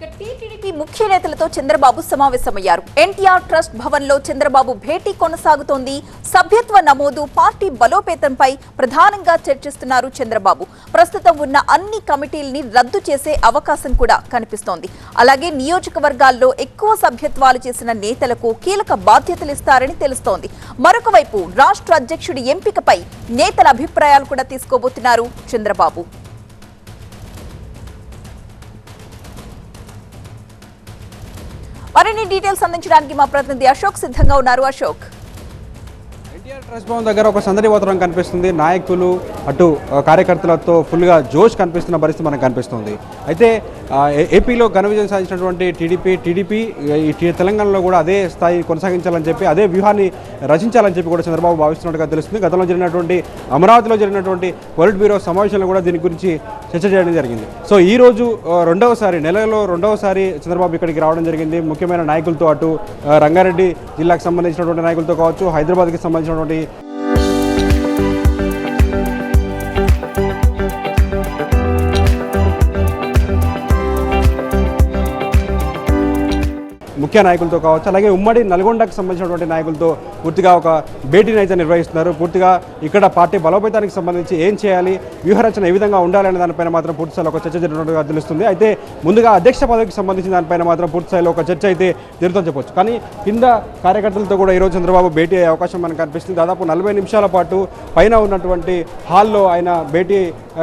TTD ముఖ్య నేతలతో చంద్రబాబు సమావేశమయ్యారు. ఎన్టీఆర్ ట్రస్ట్ భవన్ లో చంద్రబాబు భేటీ కొనసాగుతోంది. సభ్యత్వ నమోదు, పార్టీ బలోపేతంపై ప్రధానంగా చర్చిస్తున్నారు చంద్రబాబు. ప్రస్తుతం ఉన్న అన్ని కమిటీల్ని రద్దు చేసే అవకాశం కూడా కనిపిస్తోంది. అలాగే నియోజకవర్గాల్లో ఎక్కువ సభ్యత్వాలు చేసిన నేతలకు కీలక బాధ్యతలు ఇస్తారని తెలుస్తోంది. మరొక వైపు రాష్ట్ర అధ్యక్షుడి ఎంపికపై నేతల అభిప్రాయాలు కూడా తీసుకోబోతున్నారు చంద్రబాబు. మరిన్ని డీటెయిల్స్ అందించడానికి మా ప్రతినిధి అశోక్ సిద్ధంగా ఉన్నారు. అశోక్, ఎన్టీఆర్ ట్రస్ట్ భవన్ దగ్గర ఒక సందడి వాతావరణం కనిపిస్తుంది. నాయకులు అటు కార్యకర్తలతో ఫుల్గా జోష్ కనిపిస్తున్న పరిస్థితి మనకు కనిపిస్తుంది. అయితే ఏపీలో ఘన విజయం సాధించినటువంటి టీడీపీ ఈ తెలంగాణలో కూడా అదే స్థాయి కొనసాగించాలని చెప్పి, అదే వ్యూహాన్ని రచించాలని చెప్పి కూడా చంద్రబాబు భావిస్తున్నట్టుగా తెలుస్తుంది. గతంలో జరిగినటువంటి అమరావతిలో జరిగినటువంటి పొలిట్ బ్యూరో సమావేశంలో కూడా దీని గురించి చర్చ చేయడం జరిగింది. సో ఈ రోజు నెలలో రెండవసారి చంద్రబాబు ఇక్కడికి రావడం జరిగింది. ముఖ్యమైన నాయకులతో, అటు రంగారెడ్డి జిల్లాకు సంబంధించినటువంటి నాయకులతో కావచ్చు, హైదరాబాద్కి సంబంధించినటువంటి ముఖ్య నాయకులతో కావచ్చు, అలాగే ఉమ్మడి నల్గొండకు సంబంధించినటువంటి నాయకులతో పూర్తిగా ఒక భేటీని అయితే నిర్వహిస్తున్నారు. పూర్తిగా ఇక్కడ పార్టీ బలోపేతానికి సంబంధించి ఏం చేయాలి, వ్యూహరచన ఏ విధంగా ఉండాలనే దానిపైన మాత్రం పూర్తిస్థాయిలో ఒక చర్చ జరిగినట్టుగా తెలుస్తుంది. అయితే ముందుగా అధ్యక్ష పదవికి సంబంధించిన దానిపైన మాత్రం పూర్తిస్థాయిలో ఒక చర్చ అయితే జరుగుతుందని చెప్పొచ్చు. కానీ కింద కార్యకర్తలతో కూడా ఈరోజు చంద్రబాబు భేటీ అయ్యే అవకాశం మనకు కనిపిస్తుంది. దాదాపు 40 నిమిషాల పాటు పైన ఉన్నటువంటి హాల్లో ఆయన భేటీ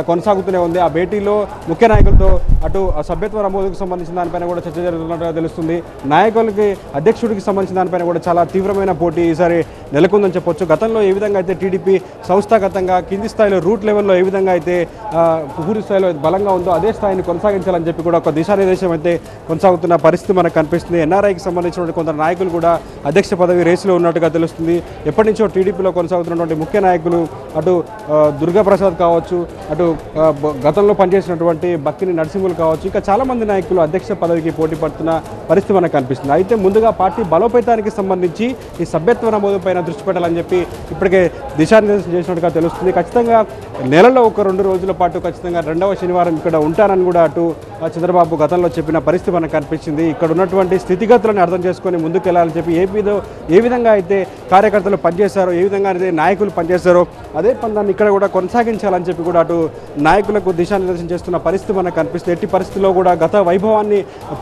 కొనసాగుతూనే ఉంది. ఆ భేటీలో ముఖ్య నాయకులతో, అటు సభ్యత్వ నమోదుకు సంబంధించిన దానిపైన కూడా చర్చ జరుగుతున్నట్టుగా తెలుస్తుంది. నాయకులకి, అధ్యక్షుడికి సంబంధించిన దానిపైన కూడా చాలా తీవ్రమైన పోటీ ఈసారి నెలకొందని చెప్పొచ్చు. గతంలో ఏ విధంగా అయితే టీడీపీ సంస్థాగతంగా కింది స్థాయిలో రూట్ లెవెల్లో ఏ విధంగా అయితే పూర్తి స్థాయిలో బలంగా ఉందో అదే స్థాయిని కొనసాగించాలని చెప్పి కూడా ఒక దిశానిర్దేశం అయితే కొనసాగుతున్న పరిస్థితి మనకు కనిపిస్తుంది. ఎన్ఆర్ఐకి సంబంధించినటువంటి కొందరు నాయకులు కూడా అధ్యక్ష పదవి రేసులో ఉన్నట్టుగా తెలుస్తుంది. ఎప్పటి నుంచో టీడీపీలో కొనసాగుతున్నటువంటి ముఖ్య నాయకులు, అటు దుర్గాప్రసాద్ కావచ్చు, అటు గతంలో పనిచేసినటువంటి బక్కిని నరసింహులు కావచ్చు, ఇంకా చాలామంది నాయకులు అధ్యక్ష పదవికి పోటీ పడుతున్న పరిస్థితి మనకు కనిపిస్తుంది. అయితే ముందుగా పార్టీ బలోపేతానికి సంబంధించి ఈ సభ్యత్వ నమోదు పైన దృష్టి పెట్టాలని చెప్పి ఇప్పటికే దిశానిర్దేశం చేసినట్టుగా తెలుస్తుంది. ఖచ్చితంగా నెలలో ఒక 2 రోజుల పాటు ఖచ్చితంగా 2వ శనివారం ఇక్కడ ఉంటానని కూడా అటు చంద్రబాబు గతంలో చెప్పిన పరిస్థితి మనకు కనిపించింది. ఇక్కడ ఉన్నటువంటి స్థితిగతులను అర్థం చేసుకొని ముందుకు వెళ్ళాలని చెప్పి, ఏపీలో ఏ విధంగా అయితే కార్యకర్తలు పనిచేశారో, ఏ విధంగా అయితే నాయకులు పనిచేశారో అదే పనులను ఇక్కడ కూడా కొనసాగించాలని చెప్పి కూడా అటు నాయకులకు దిశానిర్దేశం చేస్తున్న పరిస్థితి మనకు కనిపిస్తుంది. ఎట్టి పరిస్థితుల్లో కూడా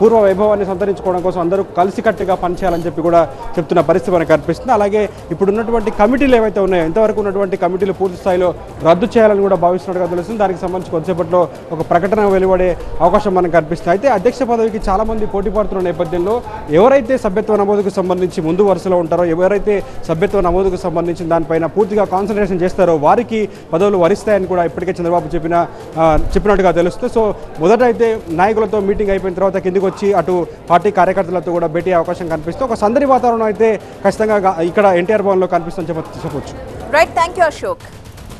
పూర్వ వైభవాన్ని సంతరించుకోవడం కోసం అందరూ కలిసికట్టుగా పనిచేయాలని చెప్పి కూడా చెప్తున్న పరిస్థితి మనకు కనిపిస్తుంది. అలాగే ఇప్పుడు ఉన్నటువంటి కమిటీలు ఏవైతే ఉన్నాయో, ఇంతవరకు ఉన్నటువంటి కమిటీలు పూర్తి స్థాయిలో రద్దు చేయాలని కూడా భావిస్తున్నట్టుగా తెలుస్తుంది. దానికి సంబంధించి కొద్దిసేపట్లో ఒక ప్రకటన వెలువడే అవకాశం మనకు కనిపిస్తుంది. అయితే అధ్యక్ష పదవికి చాలామంది పోటీ పడుతున్న నేపథ్యంలో ఎవరైతే సభ్యత్వ నమోదుకు సంబంధించి ముందు వరుసలో ఉంటారో, ఎవరైతే సభ్యత్వ నమోదుకు సంబంధించిన దానిపైన పూర్తిగా కాన్సన్ట్రేషన్ చేస్తారో వారికి పదవులు వరిస్తాయని కూడా ఇప్పటికే చంద్రబాబు చెప్పినట్టుగా తెలుస్తుంది. సో మొదట అయితే నాయకులతో మీటింగ్ అయిపోయిన తర్వాత కిందికి వచ్చి అటు పార్టీ కార్యకర్తలతో కూడా భేటీ అవకాశం కనిపిస్తుంది. ఒక సందడి వాతావరణం అయితే ఖచ్చితంగా ఇక్కడ ఎన్టీఆర్ భవన్లో కనిపిస్తుందని చెప్పొచ్చు. Right, thank you Ashok.